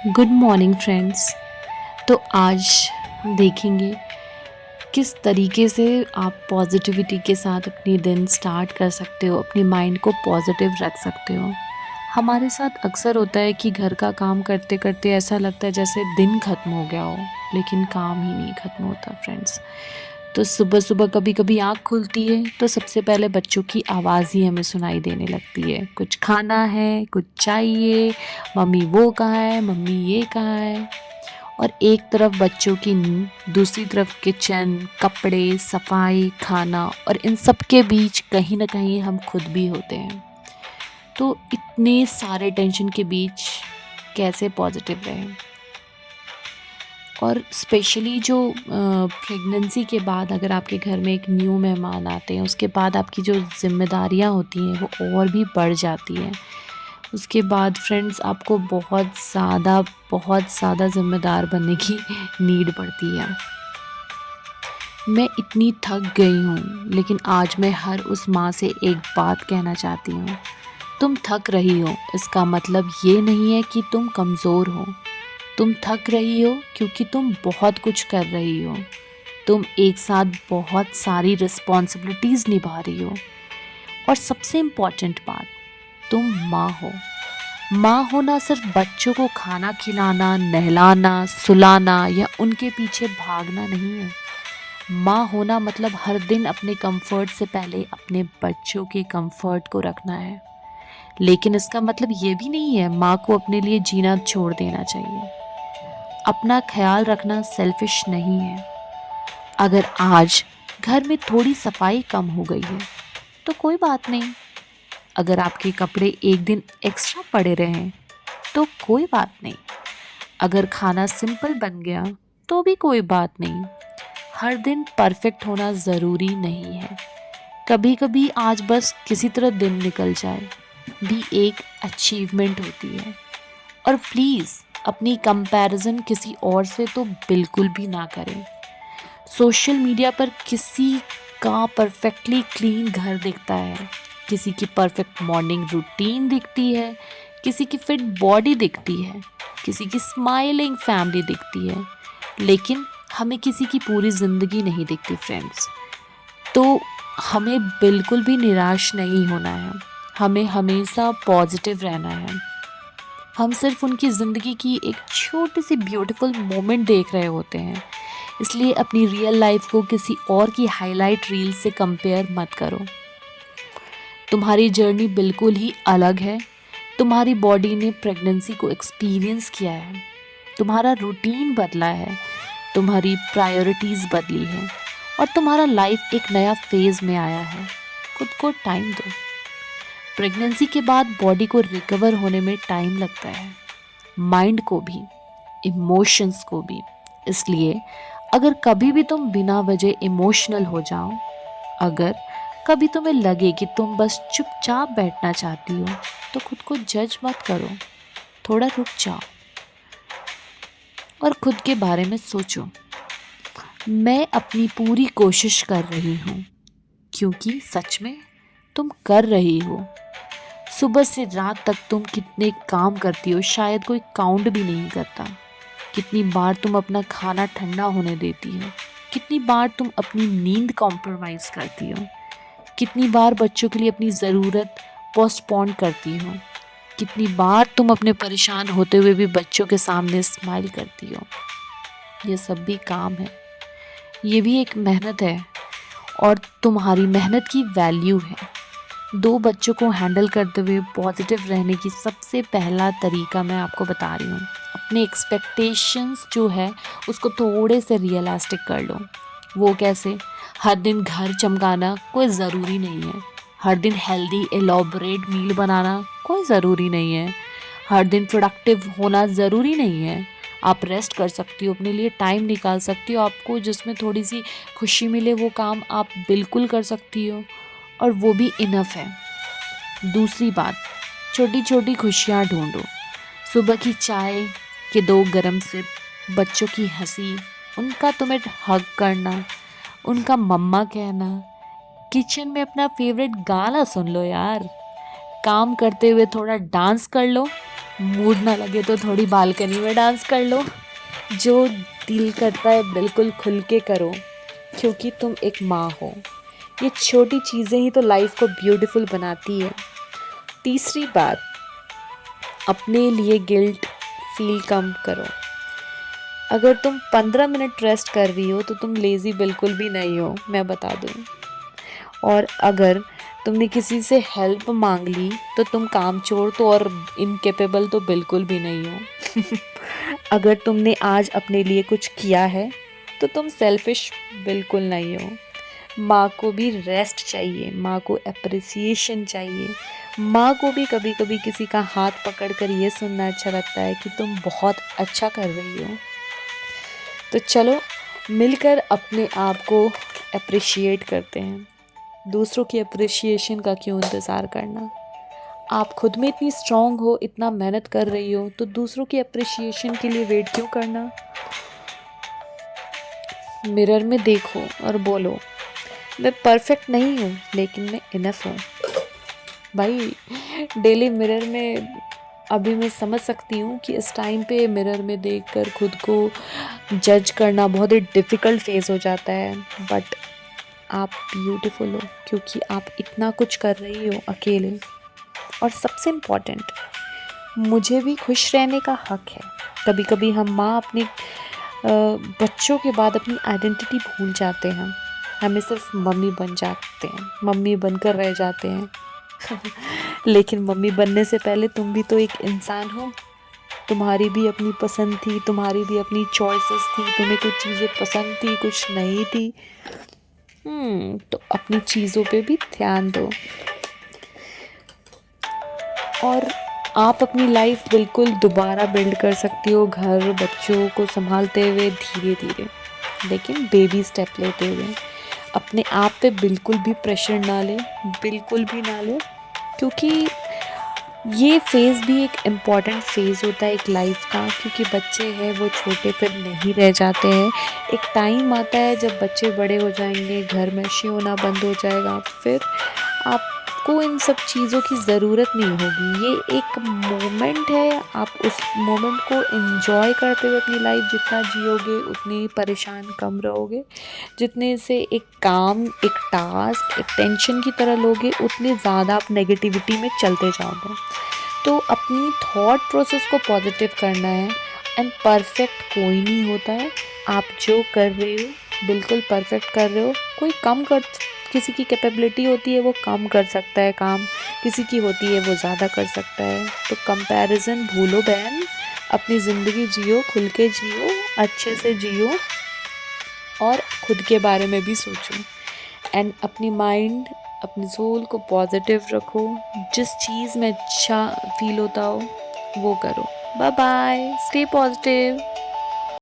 Good morning friends. तो आज हम देखेंगे किस तरीके से आप पॉजिटिविटी के साथ अपनी दिन स्टार्ट कर सकते हो, अपनी माइंड को पॉजिटिव रख सकते हो। हमारे साथ अक्सर होता है कि घर का काम करते करते ऐसा लगता है जैसे दिन ख़त्म हो गया हो, लेकिन काम ही नहीं ख़त्म होता फ्रेंड्स। तो सुबह सुबह कभी कभी आँख खुलती है तो सबसे पहले बच्चों की आवाज़ ही हमें सुनाई देने लगती है, कुछ खाना है, कुछ चाहिए, मम्मी वो कहाँ है, मम्मी ये कहाँ है। और एक तरफ बच्चों की नींद, दूसरी तरफ किचन, कपड़े, सफाई, खाना, और इन सब के बीच कहीं ना कहीं हम खुद भी होते हैं। तो इतने सारे टेंशन के बीच कैसे पॉजिटिव रहें। और स्पेशली जो प्रेगनेंसी के बाद अगर आपके घर में एक न्यू मेहमान आते हैं, उसके बाद आपकी जो ज़िम्मेदारियां होती हैं वो और भी बढ़ जाती हैं। उसके बाद फ्रेंड्स आपको बहुत ज़्यादा ज़िम्मेदार बनने की नीड पड़ती है। मैं इतनी थक गई हूँ, लेकिन आज मैं हर उस माँ से एक बात कहना चाहती हूँ। तुम थक रही हो इसका मतलब ये नहीं है कि तुम कमज़ोर हो। तुम थक रही हो क्योंकि तुम बहुत कुछ कर रही हो। तुम एक साथ बहुत सारी रिस्पॉन्सिबिलिटीज़ निभा रही हो। और सबसे इम्पॉर्टेंट बात, तुम माँ हो। माँ होना सिर्फ बच्चों को खाना खिलाना, नहलाना, सुलाना या उनके पीछे भागना नहीं है। माँ होना मतलब हर दिन अपने कंफर्ट से पहले अपने बच्चों के कंफर्ट को रखना है। लेकिन इसका मतलब ये भी नहीं है माँ को अपने लिए जीना छोड़ देना चाहिए। अपना ख्याल रखना सेल्फिश नहीं है। अगर आज घर में थोड़ी सफाई कम हो गई है तो कोई बात नहीं। अगर आपके कपड़े एक दिन एक्स्ट्रा पड़े रहें तो कोई बात नहीं। अगर खाना सिंपल बन गया तो भी कोई बात नहीं। हर दिन परफेक्ट होना ज़रूरी नहीं है। कभी कभी आज बस किसी तरह दिन निकल जाए भी एक अचीवमेंट होती है। और प्लीज़ अपनी कंपैरिजन किसी और से तो बिल्कुल भी ना करें। सोशल मीडिया पर किसी का परफेक्टली क्लीन घर दिखता है, किसी की परफेक्ट मॉर्निंग रूटीन दिखती है, किसी की फिट बॉडी दिखती है, किसी की स्माइलिंग फैमिली दिखती है, लेकिन हमें किसी की पूरी ज़िंदगी नहीं दिखती फ्रेंड्स। तो हमें बिल्कुल भी निराश नहीं होना है। हमें हमेशा पॉजिटिव रहना है। हम सिर्फ उनकी ज़िंदगी की एक छोटी सी ब्यूटीफुल मोमेंट देख रहे होते हैं। इसलिए अपनी रियल लाइफ को किसी और की हाईलाइट रील से कंपेयर मत करो। तुम्हारी जर्नी बिल्कुल ही अलग है। तुम्हारी बॉडी ने प्रेगनेंसी को एक्सपीरियंस किया है, तुम्हारा रूटीन बदला है, तुम्हारी प्रायोरिटीज़ बदली है, और तुम्हारा लाइफ एक नया फेज़ में आया है। खुद को टाइम दो। प्रेगनेंसी के बाद बॉडी को रिकवर होने में टाइम लगता है, माइंड को भी, इमोशंस को भी। इसलिए अगर कभी भी तुम बिना वजह इमोशनल हो जाओ, अगर कभी तुम्हें लगे कि तुम बस चुपचाप बैठना चाहती हो, तो खुद को जज मत करो। थोड़ा रुक जाओ और खुद के बारे में सोचो। मैं अपनी पूरी कोशिश कर रही हूँ, क्योंकि सच में तुम कर रही हो। सुबह से रात तक तुम कितने काम करती हो शायद कोई काउंट भी नहीं करता। कितनी बार तुम अपना खाना ठंडा होने देती हो, कितनी बार तुम अपनी नींद कॉम्प्रोमाइज़ करती हो, कितनी बार बच्चों के लिए अपनी ज़रूरत पोस्टपोन करती हो, कितनी बार तुम अपने परेशान होते हुए भी बच्चों के सामने स्माइल करती हो। ये सब भी काम है, ये भी एक मेहनत है, और तुम्हारी मेहनत की वैल्यू है। दो बच्चों को हैंडल करते हुए पॉजिटिव रहने की सबसे पहला तरीका मैं आपको बता रही हूँ। अपने एक्सपेक्टेशंस जो है उसको थोड़े से रियलिस्टिक कर लो। वो कैसे? हर दिन घर चमकाना कोई ज़रूरी नहीं है। हर दिन हेल्दी एलॉबरेट मील बनाना कोई ज़रूरी नहीं है। हर दिन प्रोडक्टिव होना ज़रूरी नहीं है। आप रेस्ट कर सकती हो, अपने लिए टाइम निकाल सकती हो। आपको जिसमें थोड़ी सी खुशी मिले वो काम आप बिल्कुल कर सकती हो, और वो भी इनफ है। दूसरी बात, छोटी छोटी खुशियाँ ढूंढो। सुबह की चाय के 2 गरम सिप, बच्चों की हंसी, उनका तुम्हें हग करना, उनका मम्मा कहना, किचन में अपना फेवरेट गाना सुन लो यार, काम करते हुए थोड़ा डांस कर लो, मूड ना लगे तो थोड़ी बालकनी में डांस कर लो। जो दिल करता है बिल्कुल खुल के करो, क्योंकि तुम एक माँ हो। ये छोटी चीज़ें ही तो लाइफ को ब्यूटीफुल बनाती है। तीसरी बात, अपने लिए गिल्ट फील कम करो। अगर तुम 15 मिनट रेस्ट कर रही हो तो तुम लेज़ी बिल्कुल भी नहीं हो, मैं बता दूँ। और अगर तुमने किसी से हेल्प मांग ली तो तुम कामचोर तो और इनकेपेबल तो बिल्कुल भी नहीं हो। अगर तुमने आज अपने लिए कुछ किया है तो तुम सेल्फिश बिल्कुल नहीं हो। माँ को भी रेस्ट चाहिए, माँ को एप्रिसिएशन चाहिए, माँ को भी कभी कभी किसी का हाथ पकड़कर ये सुनना अच्छा लगता है कि तुम बहुत अच्छा कर रही हो। तो चलो मिलकर अपने आप को अप्रिशिएट करते हैं। दूसरों की अप्रिशिएशन का क्यों इंतज़ार करना। आप खुद में इतनी स्ट्रांग हो, इतना मेहनत कर रही हो, तो दूसरों की अप्रिशिएशन के लिए वेट क्यों करना। मिरर में देखो और बोलो, मैं परफेक्ट नहीं हूँ लेकिन मैं इनफ हूँ। भाई डेली मिरर में अभी मैं समझ सकती हूँ कि इस टाइम पे मिरर में देखकर खुद को जज करना बहुत ही डिफ़िकल्ट फेस हो जाता है, बट आप ब्यूटीफुल हो क्योंकि आप इतना कुछ कर रही हो अकेले। और सबसे इम्पॉर्टेंट, मुझे भी खुश रहने का हक है। कभी कभी हम माँ अपने बच्चों के बाद अपनी आइडेंटिटी भूल जाते हैं। हमें सिर्फ मम्मी बन जाते हैं, मम्मी बनकर रह जाते हैं। लेकिन मम्मी बनने से पहले तुम भी तो एक इंसान हो। तुम्हारी भी अपनी पसंद थी, तुम्हारी भी अपनी चॉइसेस थी, तुम्हें कुछ चीज़ें पसंद थी, कुछ नहीं थी। तो अपनी चीज़ों पे भी ध्यान दो। और आप अपनी लाइफ बिल्कुल दोबारा बिल्ड कर सकती हो, घर बच्चों को संभालते हुए धीरे धीरे, लेकिन बेबी स्टेप लेते हुए। अपने आप पे बिल्कुल भी प्रेशर ना ले, बिल्कुल भी ना ले, क्योंकि ये फेज़ भी एक इम्पॉर्टेंट फेज़ होता है एक लाइफ का। क्योंकि बच्चे हैं वो छोटे फिर नहीं रह जाते हैं। एक टाइम आता है जब बच्चे बड़े हो जाएंगे, घर में शी होना बंद हो जाएगा, फिर आपको इन सब चीज़ों की ज़रूरत नहीं होगी। ये एक मोमेंट है, आप उस मोमेंट को एंजॉय करते हुए अपनी लाइफ जितना जियोगे उतनी परेशान कम रहोगे। जितने से एक काम, एक टास्क, एक टेंशन की तरह लोगे, उतने ज़्यादा आप नेगेटिविटी में चलते जाओगे। तो अपनी थॉट प्रोसेस को पॉजिटिव करना है। एंड परफेक्ट कोई नहीं होता है। आप जो कर रहे हो बिल्कुल परफेक्ट कर रहे हो। कोई कम कर, किसी की कैपेबिलिटी होती है वो कम कर सकता है काम, किसी की होती है वो ज़्यादा कर सकता है। तो कंपैरिजन भूलो बहन, अपनी ज़िंदगी जियो, खुल के जियो, अच्छे से जियो, और खुद के बारे में भी सोचो। एंड अपनी माइंड, अपनी सोल को पॉजिटिव रखो। जिस चीज़ में अच्छा फील होता हो वो करो। Bye bye, stay positive.